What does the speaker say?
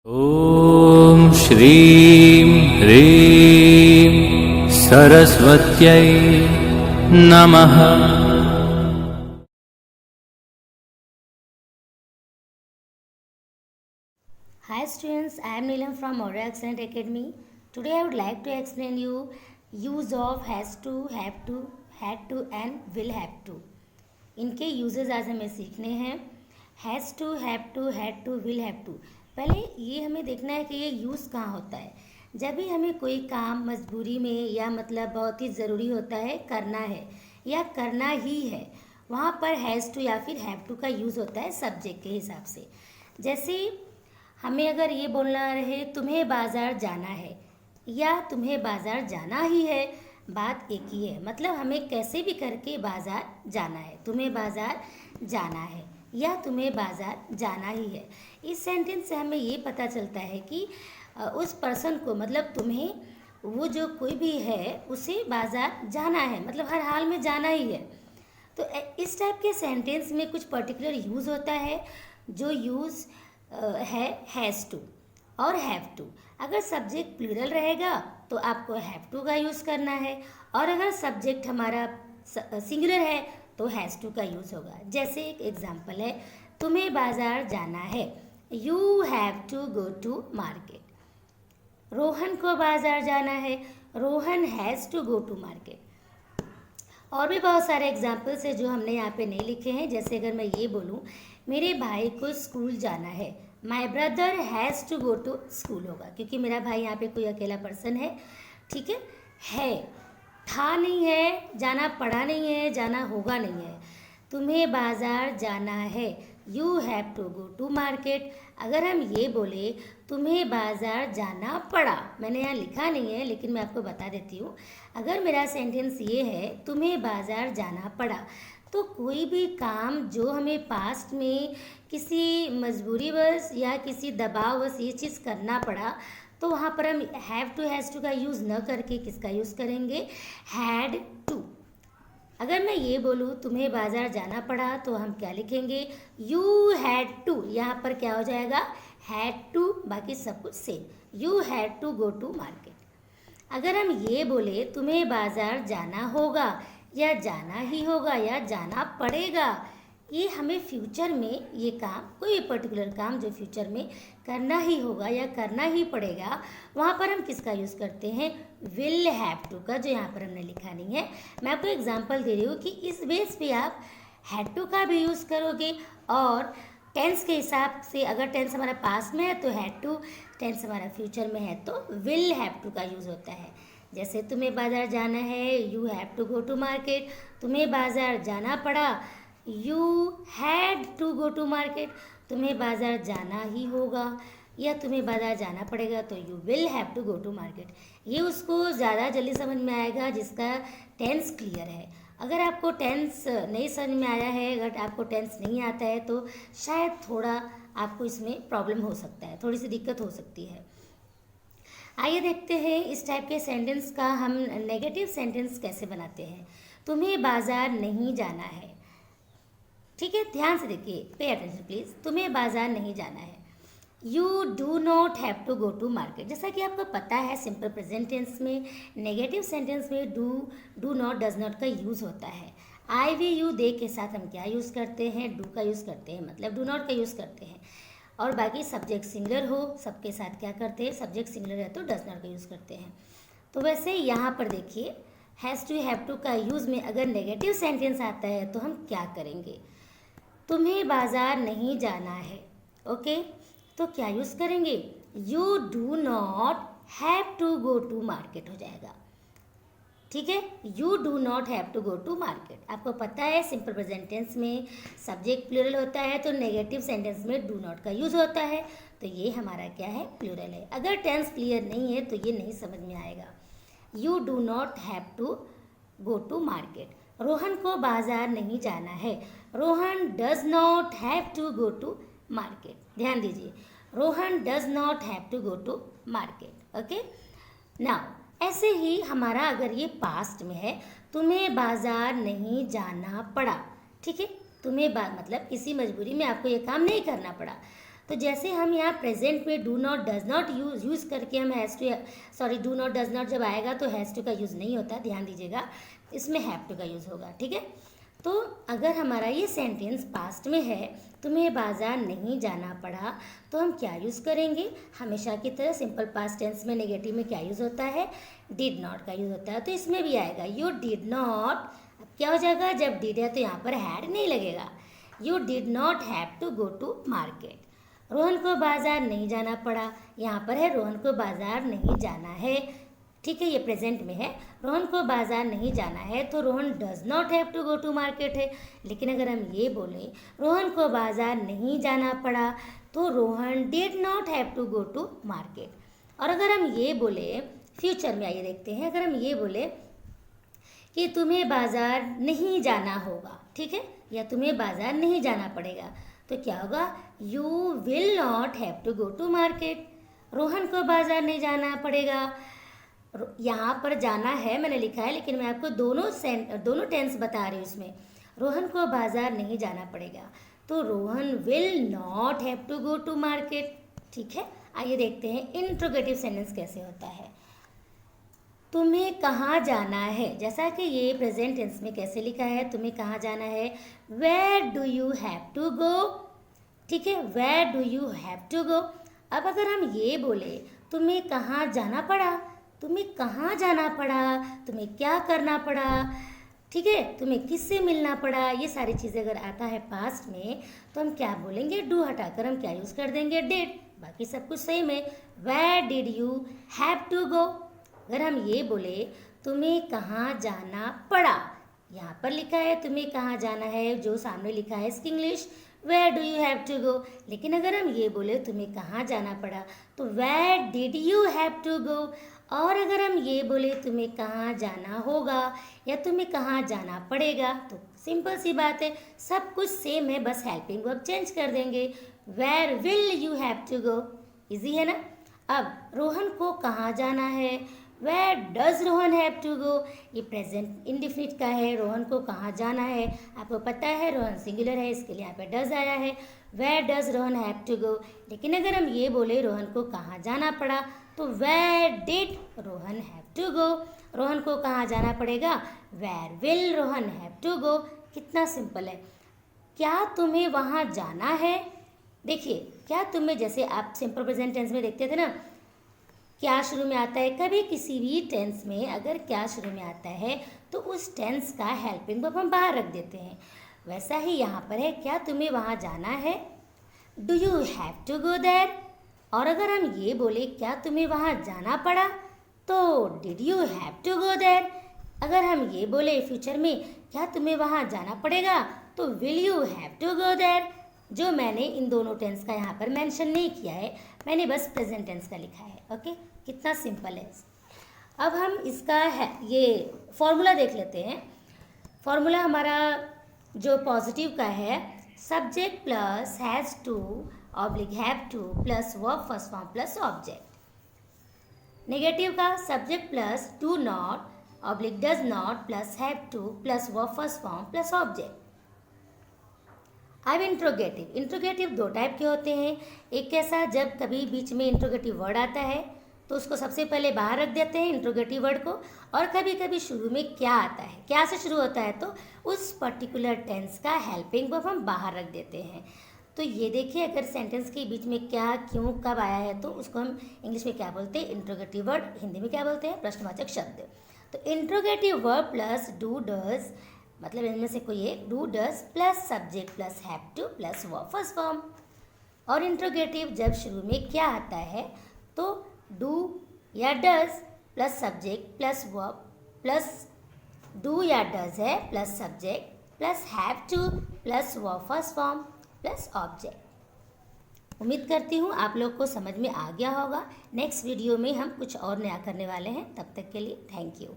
ॐ श्रीं ह्रीं सरस्वत्यै नमः। Hi students, I am Neelam from Aura Excellent Academy. Today I would like to explain you use of has to, have to, had to and will have to. इनके uses आज हमें सीखने हैं। Has to, have to, had to, will have to. पहले ये हमें देखना है कि ये यूज़ कहाँ होता है। जब भी हमें कोई काम मजबूरी में या मतलब बहुत ही ज़रूरी होता है, करना है या करना ही है, वहाँ पर हैज़ टू या फिर हैव टू का यूज़ होता है सब्जेक्ट के हिसाब से। जैसे हमें अगर ये बोलना रहे तुम्हें बाज़ार जाना है या तुम्हें बाज़ार जाना ही है, बात एक ही है। मतलब हमें कैसे भी करके बाज़ार जाना है, तुम्हें बाज़ार जाना है या तुम्हें बाज़ार जाना ही है। इस सेंटेंस से हमें ये पता चलता है कि उस पर्सन को, मतलब तुम्हें, वो जो कोई भी है उसे बाज़ार जाना है, मतलब हर हाल में जाना ही है। तो इस टाइप के सेंटेंस में कुछ पर्टिकुलर यूज़ होता है। जो यूज़ है हैज़ टू और हैव टू। अगर सब्जेक्ट प्लूरल रहेगा तो आपको हैव टू का यूज़ करना है, और अगर सब्जेक्ट हमारा सिंगुलर है तो हैज़ टू का यूज़ होगा। जैसे एक एग्जांपल है, तुम्हें बाज़ार जाना है, you have to go to market. Rohan को बाज़ार जाना है, Rohan has to go to market. और भी बहुत सारे एग्जाम्पल्स हैं जो हमने यहाँ पे नहीं लिखे हैं। जैसे अगर मैं ये बोलूँ, मेरे भाई को स्कूल जाना है, my brother has to go to school होगा, क्योंकि मेरा भाई यहाँ पे कोई अकेला पर्सन है। ठीक है, था नहीं है, जाना पड़ा नहीं है, जाना होगा नहीं है। तुम्हें बाज़ार जाना है, you have to go to market. अगर हम ये बोले तुम्हें बाज़ार जाना पड़ा, मैंने यहाँ लिखा नहीं है लेकिन मैं आपको बता देती हूँ। अगर मेरा सेंटेंस ये है तुम्हें बाज़ार जाना पड़ा, तो कोई भी काम जो हमें पास्ट में किसी मजबूरीवश या किसी दबाववश ये चीज़ करना पड़ा, तो वहाँ पर हम हैव टू, हैज़ टू का यूज़ न करके किसका यूज़ करेंगे, हैड टू। अगर मैं ये बोलूँ तुम्हें बाज़ार जाना पड़ा, तो हम क्या लिखेंगे, यू हैड टू। यहाँ पर क्या हो जाएगा, हैड टू, बाकी सब कुछ same, you had to go to market. अगर हम ये बोले तुम्हें बाज़ार जाना होगा या जाना ही होगा या जाना पड़ेगा, ये हमें फ्यूचर में ये काम, कोई भी पर्टिकुलर काम जो फ्यूचर में करना ही होगा या करना ही पड़ेगा, वहाँ पर हम किसका यूज़ करते हैं, विल हैव टू का, जो यहाँ पर हमने लिखा नहीं है। मैं आपको एग्जांपल दे रही हूँ कि इस बेस पे आप हैड टू का भी यूज़ करोगे, और टेंस के हिसाब से अगर टेंस हमारा पास में है तो हैड टू, टेंस हमारा फ्यूचर में है तो विल हैव टू का यूज़ होता है। जैसे तुम्हें बाज़ार जाना है, you have to go to market. तुम्हें बाज़ार जाना पड़ा, you had to go to market. तुम्हें बाज़ार जाना ही होगा या तुम्हें बाज़ार जाना पड़ेगा, तो you will have to go to market. ये उसको ज़्यादा जल्दी समझ में आएगा जिसका टेंस क्लियर है। अगर आपको टेंस नहीं समझ में आया है, अगर आपको टेंस नहीं आता है, तो शायद थोड़ा आपको इसमें प्रॉब्लम हो सकता है, थोड़ी सी दिक्कत हो सकती है। आइए देखते हैं इस टाइप के सेंटेंस का हम नेगेटिव सेंटेंस कैसे बनाते हैं। तुम्हें बाज़ार नहीं जाना है, ठीक है, ध्यान से देखिए, पे अटेंशन प्लीज। तुम्हें बाज़ार नहीं जाना है, you do not have to go to market. जैसा कि आपको पता है, सिंपल प्रेजेंट टेंस में, नेगेटिव सेंटेंस में डू नॉट, डज नॉट का यूज़ होता है। आई वी यू दे के साथ हम क्या यूज़ करते हैं, डू का यूज़ करते हैं, मतलब डू नॉट का यूज़ करते हैं। और बाकी सब्जेक्ट सिंगुलर हो, सबके साथ क्या करते हैं, सब्जेक्ट सिंगुलर है तो डज नॉट का यूज़ करते हैं। तो वैसे यहाँ पर देखिए, हैज़ टू, हैव टू का यूज़ में अगर नेगेटिव सेंटेंस आता है तो हम क्या करेंगे, तुम्हें बाज़ार नहीं जाना है, ओके, तो क्या यूज़ करेंगे, you do not have to go to market हो जाएगा। ठीक है, you do not have to go to market. आपको पता है सिंपल प्रेजेंट टेंस में सब्जेक्ट प्लूरल होता है तो नेगेटिव सेंटेंस में डू नॉट का यूज़ होता है, तो ये हमारा क्या है, प्लूरल है। अगर टेंस क्लियर नहीं है तो ये नहीं समझ में आएगा। You do not have to go to market. Rohan को बाज़ार नहीं जाना है, Rohan does not have to go to market. ध्यान दीजिए, Rohan does not have to go to market, okay. Now ऐसे ही हमारा अगर ये पास्ट में है, तुम्हें बाज़ार नहीं जाना पड़ा, ठीक है, तुम्हें मतलब किसी मजबूरी में आपको ये काम नहीं करना पड़ा, तो जैसे हम यहाँ प्रेजेंट में do not does not use करके हम has to do not does not जब आएगा तो हैज़ टू का यूज़ नहीं होता, ध्यान दीजिएगा, इसमें हैव टू का यूज़ होगा, ठीक है। तो अगर हमारा ये सेंटेंस पास्ट में है, तुम्हें बाजार नहीं जाना पड़ा, तो हम क्या यूज़ करेंगे, हमेशा की तरह सिंपल पास्ट टेंस में नेगेटिव में क्या यूज़ होता है, डिड नॉट का यूज़ होता है। तो इसमें भी आएगा यू डिड नॉट, अब क्या हो जाएगा, जब डिड है तो यहाँ पर हैड नहीं लगेगा, you did not have to go to market. Rohan को बाजार नहीं जाना पड़ा, यहाँ पर है रोहन को बाजार नहीं जाना है, ठीक है, ये प्रेजेंट में है, रोहन को बाजार नहीं जाना है, तो Rohan does not have to go to market है। लेकिन अगर हम ये बोलें रोहन को बाजार नहीं जाना पड़ा, तो Rohan did not have to go to market. और अगर हम ये बोले फ्यूचर में, आइए देखते हैं, अगर हम ये बोले कि तुम्हें बाजार नहीं जाना होगा, ठीक है, या तुम्हें बाजार नहीं जाना पड़ेगा, तो क्या होगा, you will not have to go to market. Rohan को बाजार नहीं जाना पड़ेगा, यहाँ पर जाना है मैंने लिखा है, लेकिन मैं आपको दोनों टेंस बता रही हूँ इसमें। रोहन को बाजार नहीं जाना पड़ेगा, तो Rohan will not have to go to market, ठीक है। आइए देखते हैं इंट्रोगेटिव सेंटेंस कैसे होता है। तुम्हें कहाँ जाना है, जैसा कि ये प्रेजेंट टेंस में कैसे लिखा है, तुम्हें कहाँ जाना है, where do you have to go, ठीक है, where do you have to go. अब अगर हम ये बोले तुम्हें कहाँ जाना पड़ा, तुम्हें कहाँ जाना पड़ा, तुम्हें क्या करना पड़ा, ठीक है, तुम्हें किससे मिलना पड़ा, ये सारी चीज़ें अगर आता है पास्ट में, तो हम क्या बोलेंगे, डू हटाकर हम क्या यूज़ कर देंगे, डिड, बाकी सब कुछ सेम है। Where did you have to go. अगर हम ये बोले तुम्हें कहाँ जाना पड़ा, यहाँ पर लिखा है तुम्हें कहाँ जाना है, जो सामने लिखा है इसकी English where do you have to go. लेकिन अगर हम ये बोले तुम्हें कहाँ जाना पड़ा, तो where did you have to go. और अगर हम ये बोले तुम्हें कहाँ जाना होगा या तुम्हें कहाँ जाना पड़ेगा, तो सिंपल सी बात है, सब कुछ सेम है, बस हेल्पिंग वर्ब चेंज कर देंगे, where will you have to go, easy है ना। अब रोहन को कहाँ जाना है, where does Rohan have to go, ये प्रेजेंट इंडिफिनिट का है, रोहन को कहाँ जाना है, आपको पता है रोहन सिंगुलर है, इसके लिए यहाँ पे डज आया है, where does Rohan have to go. लेकिन अगर हम ये बोले रोहन को कहाँ जाना पड़ा, तो where did Rohan have to go. Rohan को कहाँ जाना पड़ेगा, where will Rohan have to go. कितना सिंपल है। क्या तुम्हें वहाँ जाना है, देखिए क्या तुम्हें, जैसे आप सिंपल प्रेजेंट टेंस में देखते थे ना, क्या शुरू में आता है, कभी किसी भी टेंस में अगर क्या शुरू में आता है तो उस टेंस का हेल्पिंग वर्ब हम बाहर रख देते हैं। वैसा ही यहाँ पर है, क्या तुम्हें वहाँ जाना है, do you have to go there. और अगर हम ये बोले क्या तुम्हें वहाँ जाना पड़ा, तो did you have to go there. अगर हम ये बोले फ्यूचर में क्या तुम्हें वहाँ जाना पड़ेगा, तो will you have to go there. जो मैंने इन दोनों टेंस का यहाँ पर मेंशन नहीं किया है, मैंने बस प्रेजेंट टेंस का लिखा है। ओके, कितना सिंपल है। अब हम इसका है ये फॉर्मूला देख लेते हैं। फॉर्मूला हमारा जो पॉजिटिव का है, subject plus has to oblique have to plus verb first form plus object. Negative का subject plus do not oblique does not plus have to plus verb first form plus object. अब interrogative दो type के होते हैं। एक कैसा, जब कभी बीच में इंट्रोगेटिव वर्ड आता है तो उसको सबसे पहले बाहर रख देते हैं इंट्रोगेटिव वर्ड को, और कभी कभी शुरू में क्या आता है, क्या से शुरू होता है, तो उस पर्टिकुलर टेंस का हेल्पिंग वर्ब हम बाहर रख देते हैं। तो ये देखिए, अगर सेंटेंस के बीच में क्या, क्यों, कब आया है, तो उसको हम इंग्लिश में क्या बोलते हैं, इंट्रोगेटिव वर्ड, हिंदी में क्या बोलते हैं, प्रश्नवाचक शब्द। तो interrogative verb plus do does, मतलब इनमें से कोई एक, do does plus subject plus have to plus verb first form. और इंट्रोगेटिव जब शुरू में क्या आता है, तो डू या does plus subject plus verb plus do या डज है plus subject plus have to plus verb first form plus object. उम्मीद करती हूँ आप लोग को समझ में आ गया होगा। नेक्स्ट वीडियो में हम कुछ और नया करने वाले हैं। तब तक के लिए थैंक यू।